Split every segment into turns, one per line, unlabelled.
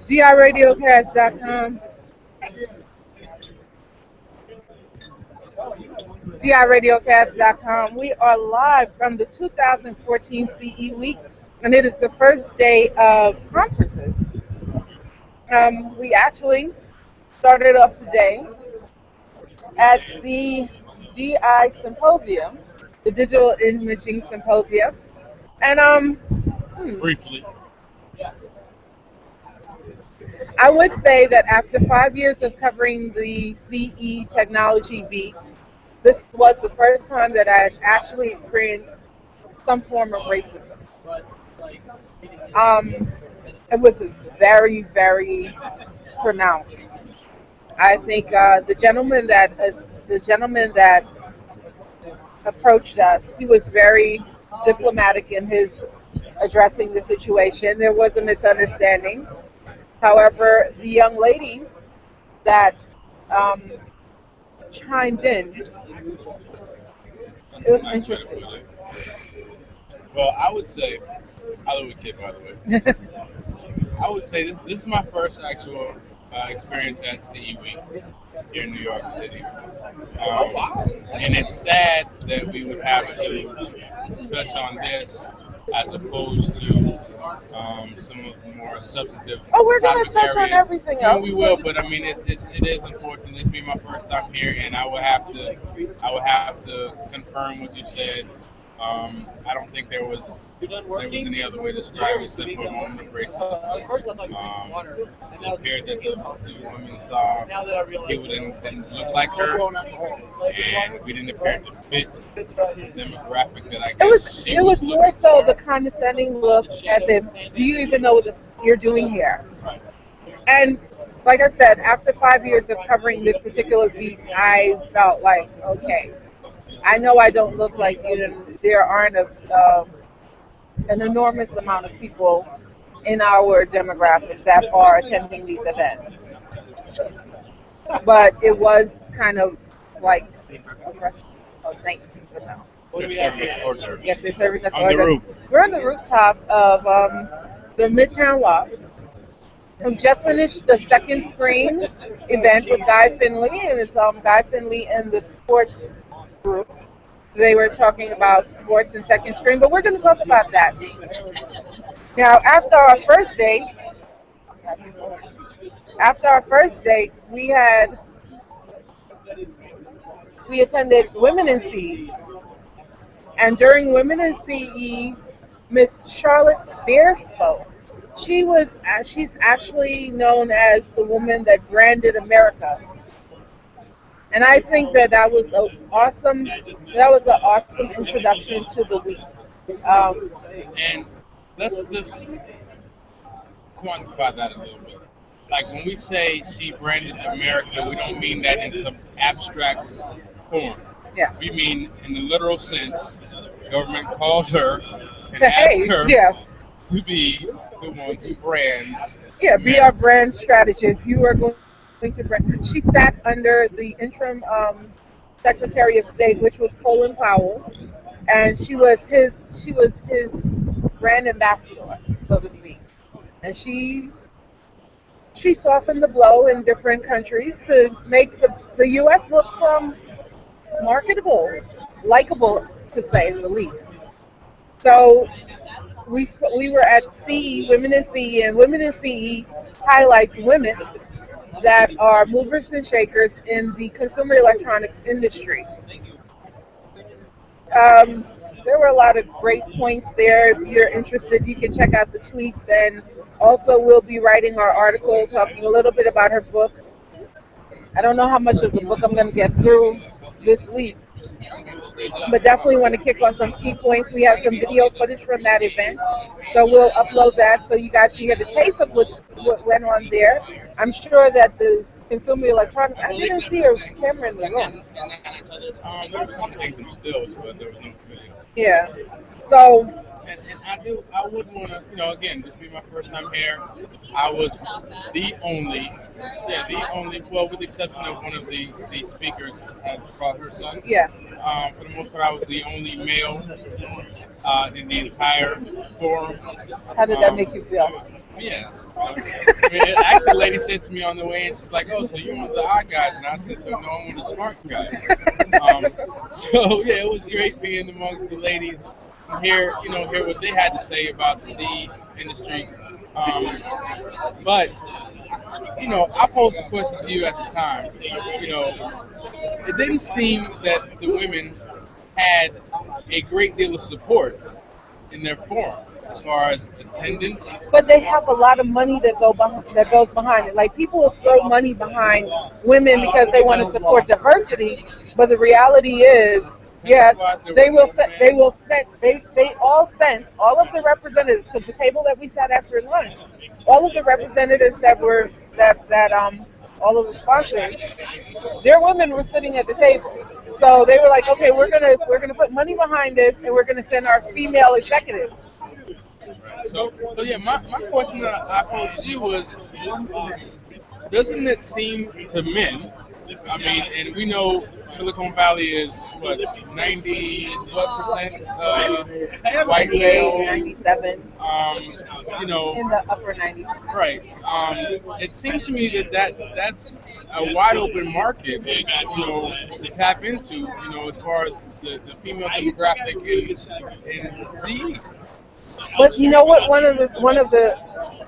DIRadioCast.com. DIRadioCast.com. We are live from the 2014 CE Week, and it is the first day of conferences. We actually started off the day at the DI Symposium, the Digital Imaging Symposium, and
Briefly.
I would say that after 5 years of covering the CE Technology Week, this was the first time that I actually experienced some form of racism. Um, it was very, very pronounced. I think the gentleman that approached us, he was very diplomatic in his addressing the situation. There was a misunderstanding. However, the young lady that um, chimed in,
That's
it
a
was
nice way to
interesting.
put it. Well, I would say, I live with a kid, by the way. I would say this is my first actual experience at CE Week here in New York City. And it's sad that we would have to touch on this as opposed to some of the more substantive
Oh, we're gonna
topic
touch on
areas.
everything
I mean,
else.
we will, but I mean, it is unfortunate. This being my first time here, and I would have to confirm what you said. I don't think there was any other way to describe it except for a moment of racism. It appeared that the women saw people didn't look like her, and we didn't appear to fit the demographic that I
It
guess
was
she
it
was
was more
looking
so
for.
the condescending look, as if, do you even know what you're doing here?
Right.
And like I said, after 5 years of covering this particular beat, I felt like, okay, I know I don't look like you, and there aren't an enormous amount of people in our demographic that are attending these events. But it was kind of like, oh, thank you for now.
They're serving us hors
Yes,
d'oeuvres
they're serving us
on the
order.
roof.
We're on the rooftop of the Midtown Loft. We just finished the second screen event with Guy Finley, and it's Guy Finley and the sports group. They were talking about sports and second screen, but we're going to talk about that. Now, after our first date, we attended Women in CE, and during Women in CE, Miss Charlotte Beer spoke. She's actually known as the woman that branded America, and I think that was an awesome introduction to the week. Um,
And let's just quantify that a little bit. Like when we say she branded America, we don't mean that in some abstract form.
yeah.
We mean in the literal sense. The government called her and
So
asked
hey,
her
yeah,
to be the one who brands
yeah, be our
America.
brand strategist. You are going to brand. She sat under the interim Secretary of State, which was Colin Powell, and she was his brand ambassador, so to speak. And she softened the blow in different countries to make the U.S. look marketable, likable, to say the least. So we were at CE, Women in CE, and Women in CE highlights women that are movers and shakers in the consumer electronics industry. Um, there were a lot of great points there. If you're interested, you can check out the tweets, and also we'll be writing our article talking a little bit about her book. I don't know how much of the book I'm going to get through this week, but definitely want to kick on some key points. We have some video footage from that event, so we'll upload that so you guys can get a taste of what went on there. I'm sure that the consumer electronics, I didn't see a camera in the room.
There were some things in stills, but there was no video.
Yeah. So,
And I wouldn't want to, again, this be my first time here. I was the only, well, with the exception of one of the speakers had brought her son.
yeah.
For the most part, I was the only male in the entire forum.
How did that
Um,
make you feel?
yeah, I mean, actually, a lady said to me on the way, and she's like, "Oh, so you're one of the odd guys?" And I said to her, "No, I'm one of the smart guys." Um, so yeah, it was great being amongst the ladies and hear what they had to say about the CE industry. Um, but I posed the question to you at the time. It didn't seem that the women had a great deal of support in their forum as far as attendance.
But they have a lot of money that goes behind it. Like people will throw money behind women because they want to support diversity, but the reality is, yeah, they all sent all of the representatives because the table that we sat after lunch, all of the representatives that all of the sponsors, their women were sitting at the table. So they were like, okay, we're gonna put money behind this, and we're gonna send our female executives.
So yeah, my question that I posed to you was, doesn't it seem to men? I mean, and we know Silicon Valley is what 90% white
98,
males.
97,
Um, you know,
in the upper 90s.
right. It seems to me that's a wide open market, to tap into, as far as the female demographic in Z.
But you know what? One of the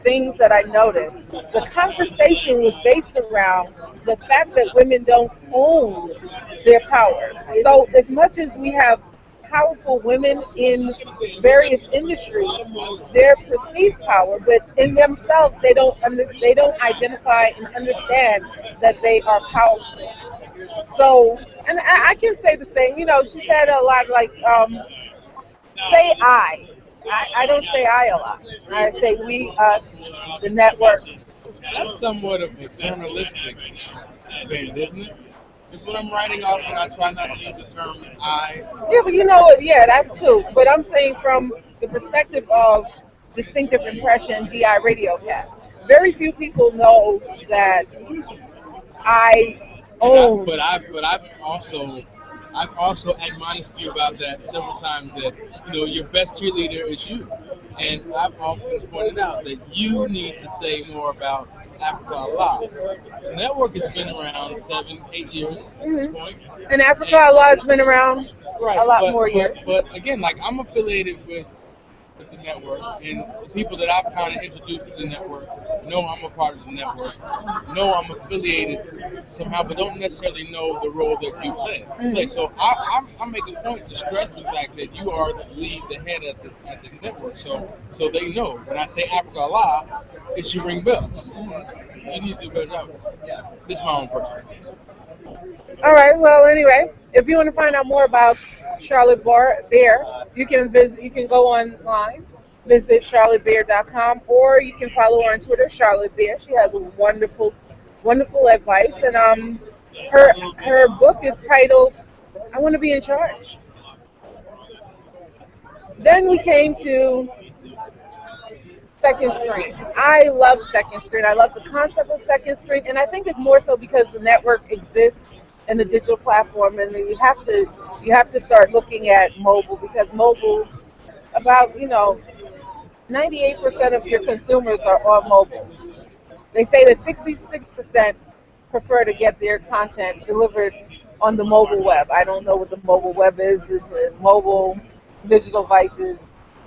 things that I noticed, the conversation was based around the fact that women don't own their power. So as much as we have powerful women in various industries, their perceived power, but in themselves they don't identify and understand that they are powerful. So, and I can say the same. She said a lot like, say I don't say I a lot. I say we, us, the network.
That's somewhat of a journalistic bend, isn't it? It's what I'm writing off, and I try not to use the term I.
Yeah, but you know what? Yeah, that too. But I'm saying from the perspective of distinctive impression, DIRadioCast. Very few people know that I
And I,
own.
I've also admonished you about that several times. That your best cheerleader is you, and I've often pointed out that you need to say more about Africa Allah. The network has been around 7, 8 years at this
Mhm.
point,
And Africa
and
Allah has been around
right,
a lot
but
more
but
years.
but again, like I'm affiliated with the network, and the people that I've kind of introduced to the network know I'm a part of the network, know I'm affiliated somehow, but don't necessarily know the role that you play.
Mhm.
So I make a point to stress the fact that you are the lead, the head at the network, so they know when I say Africa Allah, it should ring bells. You need to do a better job. This is my own personal.
All right. Well, anyway, if you want to find out more about Charlotte Bear, you can visit. You can go online, visit charlottebear.com, or you can follow her on Twitter, Charlotte Bear. She has wonderful, wonderful advice, and her book is titled "I Want to Be in Charge." Then we came to second screen. I love second screen. I love the concept of second screen, and I think it's more so because the network exists in the digital platform, and then you have to start looking at mobile because mobile about 98% of your consumers are on mobile. They say that 66% prefer to get their content delivered on the mobile web. I don't know what the mobile web is. Is it mobile digital devices?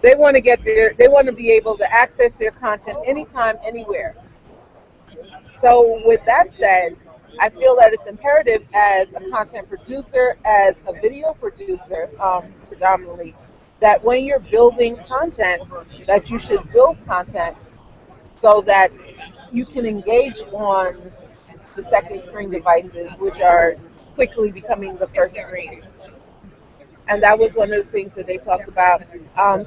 They want to be able to access their content anytime, anywhere. So with that said, I feel that it's imperative as a content producer, as a video producer, predominantly, that when you're building content, that you should build content so that you can engage on the second screen devices, which are quickly becoming the first screen. And that was one of the things that they talked about.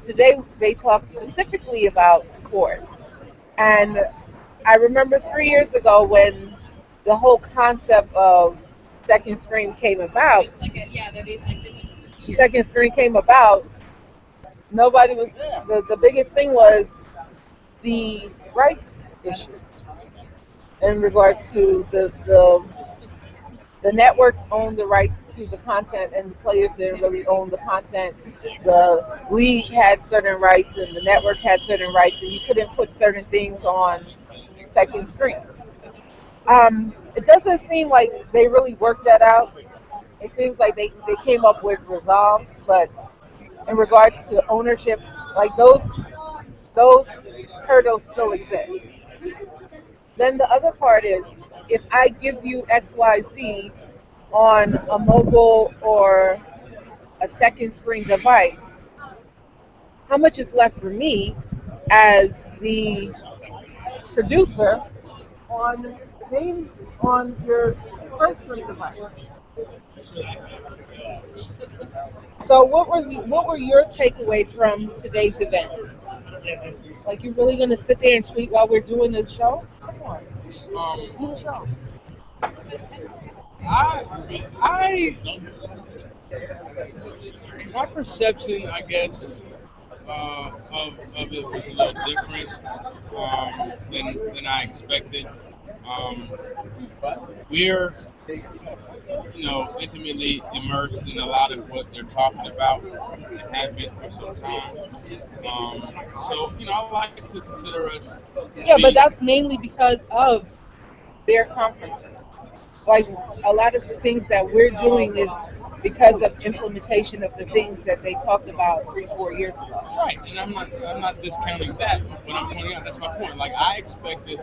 Today, they talked specifically about sports. And I remember 3 years ago when the whole concept of second screen came about. Second screen came about. Nobody was the biggest thing was the rights issues in regards to the networks own the rights to the content and the players didn't really own the content. The league had certain rights and the network had certain rights and you couldn't put certain things on second screen. It doesn't seem like they really worked that out. It seems like they came up with resolves, but in regards to ownership, like those hurdles still exist. Then the other part is if I give you XYZ on a mobile or a second screen device, how much is left for me as the producer on on your first screen device? So what were your takeaways from today's event? Like you really gonna sit there and tweet while we're doing the show? Come on, do the show.
I my perception, I guess, of it was a little different than I expected. Um, we're intimately immersed in a lot of what they're talking about and have been for some time. I like to consider us to
Yeah, but
be
that's mainly because of their conferences. Like a lot of the things that we're doing is because of implementation of the things that they talked about 3, 4 years ago.
right, and I'm not discounting that, but I'm pointing out that's my point. Like I expected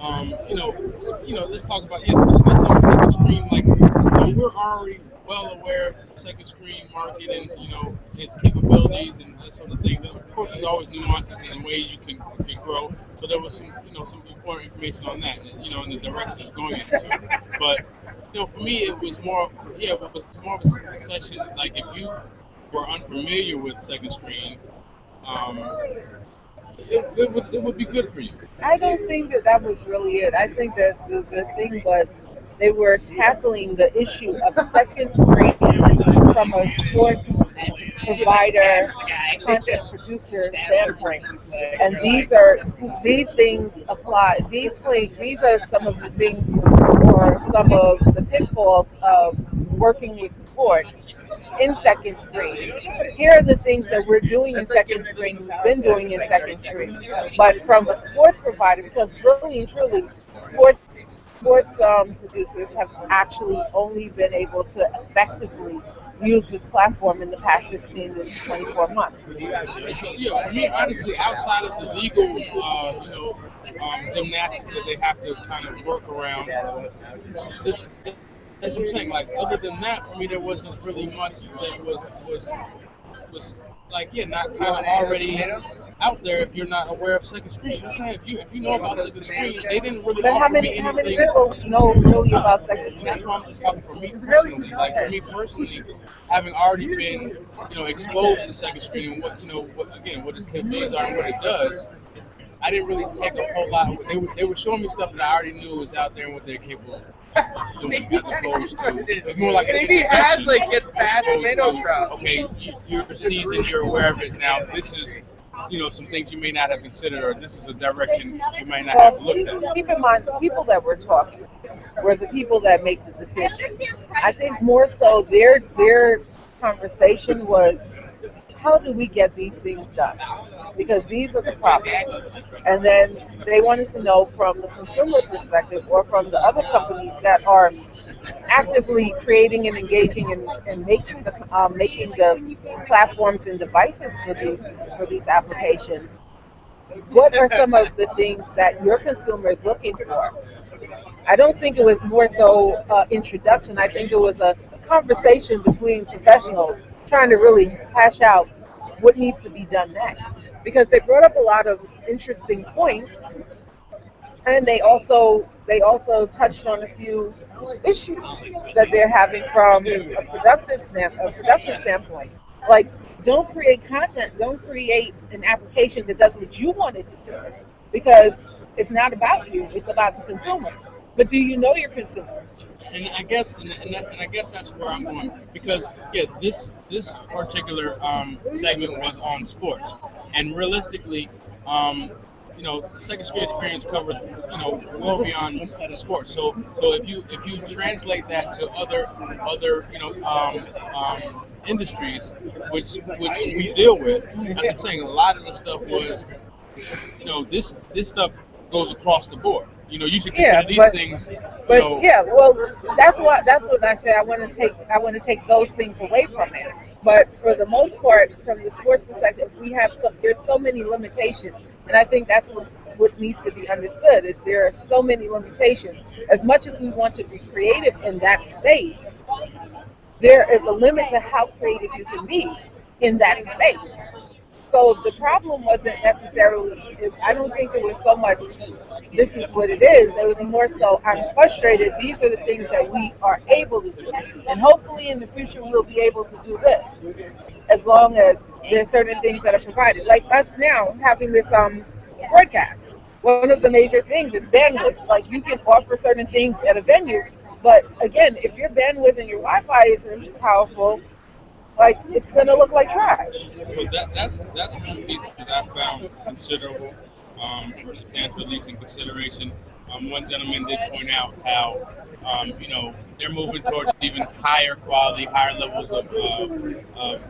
let's talk about discussing the second screen. Like, we're already well aware of the second screen market and its capabilities and that sort of thing. And of course, there's always nuances in the way you can grow. So there was some important information on that, and the direction it's going into. But for me, it was more it was more of a session. Like if you were unfamiliar with second screen, um, it would be good for you.
I don't think that that was really it. I think that the thing was they were tackling the issue of second screen from a sports provider, content producer standpoint. And these things apply. These are some of the things or some of the pitfalls of working with sports in second screen. Here are the things that we're doing in second screen, we've been doing in second screen. But from a sports provider, because really and truly, sports producers have actually only been able to effectively use this platform in the past 16 to 24 months.
So for me, honestly, outside of the legal, gymnastics that they have to kind of work around, th- as I'm saying, like other than that, for me, there wasn't really much that was like not kind of already out there if you're not aware of second screen. Okay, if you know about second screen, they didn't really
But
offer me
how many
anything.
people know really about second
And
screen?
that's why I'm just talking for me personally. Like for me personally, having already been, exposed to second screen and what its capabilities are and what it does, I didn't really take a whole lot. They were showing me stuff that I already knew was out there and what they're capable of doing, as opposed to it's more like an
Maybe he has
introduction
gets bad
as opposed
tomato
to
drops.
okay, you're seasoned, you're aware of it now. This is some things you may not have considered, or this is a direction you might not have looked at.
Keep in mind, the people that we're talking were the people that make the decisions. I think more so their conversation was, how do we get these things done? Because these are the problems. And then they wanted to know from the consumer perspective or from the other companies that are actively creating and engaging and making the platforms and devices for these applications. What are some of the things that your consumer is looking for? I don't think it was more so introduction. I think it was a conversation between professionals trying to really hash out what needs to be done next. Because they brought up a lot of interesting points, and they also touched on a few issues that they're having from a production standpoint. Like, don't create content, don't create an application that does what you want it to do, because it's not about you; it's about the consumer. But do you know your consumer?
And I guess and I guess that's where I'm going because this particular segment was on sports, and realistically, the second screen experience covers well beyond the sports. So if you translate that to other industries, which we deal with, as I'm saying, a lot of the stuff was this stuff goes across the board. You should
Yeah,
consider these
but
things.
yeah, well, that's what I said. I want to take those things away from it. But for the most part, from the sports perspective, there's so many limitations, and I think that's what needs to be understood is there are so many limitations. As much as we want to be creative in that space, there is a limit to how creative you can be in that space. So the problem wasn't necessarily, I don't think it was so much, this is what it is. It was more so, I'm frustrated. These are the things that we are able to do. And hopefully in the future we'll be able to do this. As long as there's certain things that are provided. Like us now having this broadcast. One of the major things is bandwidth. Like you can offer certain things at a venue, but again, if your bandwidth and your Wi-Fi isn't powerful, like it's gonna look like trash.
But that's one piece that I found considerable for substantial at least in consideration. One gentleman did point out how they're moving towards even higher quality, higher levels of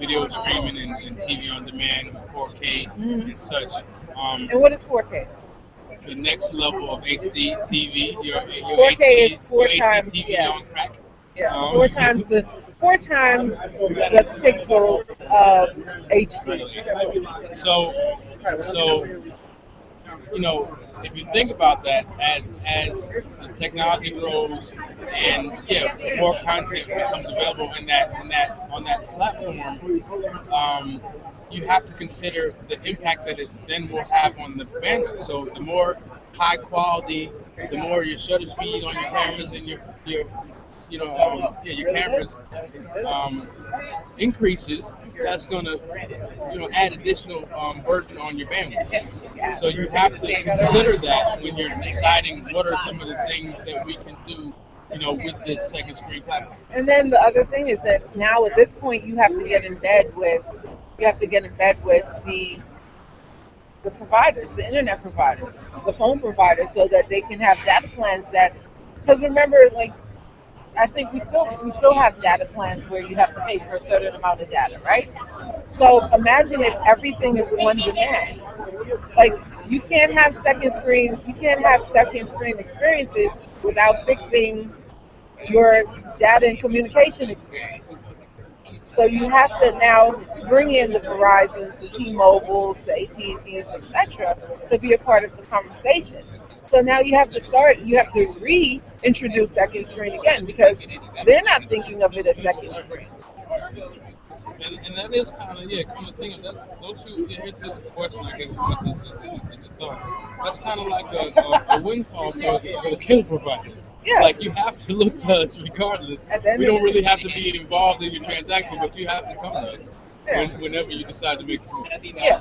video streaming and TV on demand, 4K and such.
And what is 4K?
The next level of HD TV, your
4K
HD,
is four
your
times,
HD TV
yeah,
on crack.
yeah, four times the pixels of HD.
So if you think about that, as the technology grows and more content becomes available in that on that platform, you have to consider the impact that it then will have on the bandwidth. So the more high quality, the more your shutter speed on your cameras and your cameras increases, that's going to add additional burden on your bandwidth. So you have to consider that when you're deciding what are some of the things that we can do, with this second screen platform.
And then the other thing is that now at this point you have to get in bed with the providers, the internet providers, the phone providers, so that they can have data plans that. Because remember, like I think we still have data plans where you have to pay for a certain amount of data, right? So imagine if everything is on demand. Like you can't have second screen experiences without fixing your data and communication experience. So you have to now bring in the Verizons, the T-Mobiles, the AT&Ts, etc., to be a part of the conversation. So now you have to reintroduce second screen again because they're not thinking of it as second screen.
And that is kind of thinking. That's those two. It's just a question, I guess, as much as it's a thought. That's kind of like a windfall for the cable providers. It's
Yeah.
like you have to look to us regardless.
At the end
We
of
don't
the
really have to be involved in your transaction, but you have to come to us
Yeah.
whenever you decide to make the move.
Yeah.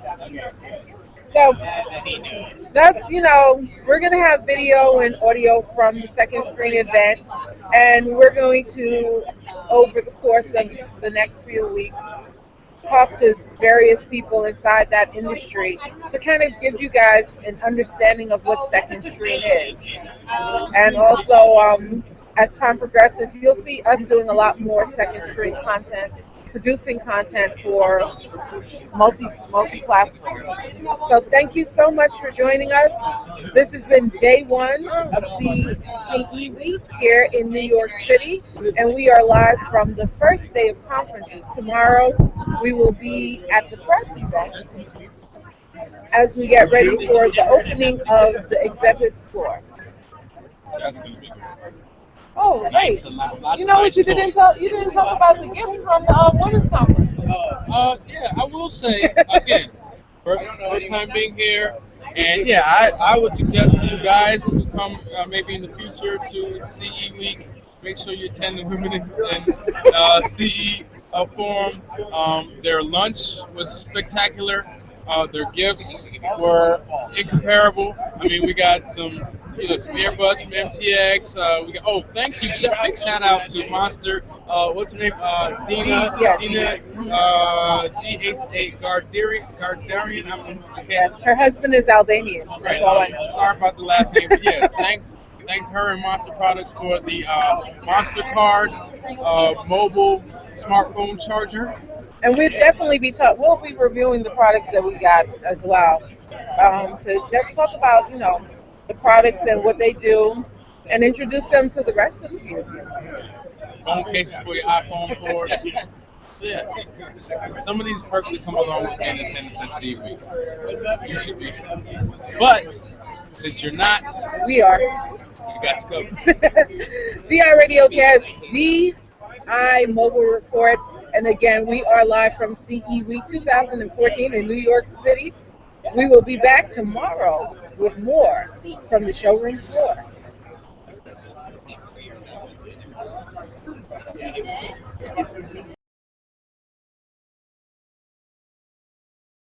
So that's we're gonna have video and audio from the second screen event, and we're going to over the course of the next few weeks talk to various people inside that industry to kind of give you guys an understanding of what second screen is, and also as time progresses, you'll see us doing a lot more second screen content, producing content for multi platforms. So thank you so much for joining us. This has been day one of CE Week here in New York City, and we are live from the first day of conferences. Tomorrow we will be at the press events as we get ready for the opening of the exhibit floor.
That's gonna be good.
Oh, wait!
Lots
You
of
know what
nice
you didn't
toys.
tell? You didn't talk about the gifts from the women's conference.
I will say again, first time being here, and I would suggest to you guys who come maybe in the future to CE Week, make sure you attend the Women in CE Forum. Their lunch was spectacular. Their gifts were incomparable. I mean, we got some some earbuds from MTX. We got thank you, big shout out to Monster. What's her name? Dina.
Dina.
GH8 Gardarian.
Yes, her husband is Albanian.
Right.
That's all I know.
Sorry about the last name, but yeah, thank her and Monster Products for the Monster Card mobile smartphone charger.
And we'll definitely we'll be reviewing the products that we got as well. To just talk about, the products and what they do, and introduce them to the rest of you.
Phone cases for your iPhone 4. Yeah. Some of these perks that come along with being attendance at CE Week. You should be. But since you're not,
We are.
we got you covered.
DIRadioCast, DI Mobile Report. And again, we are live from CE Week 2014 in New York City. We will be back tomorrow with more from the showroom floor.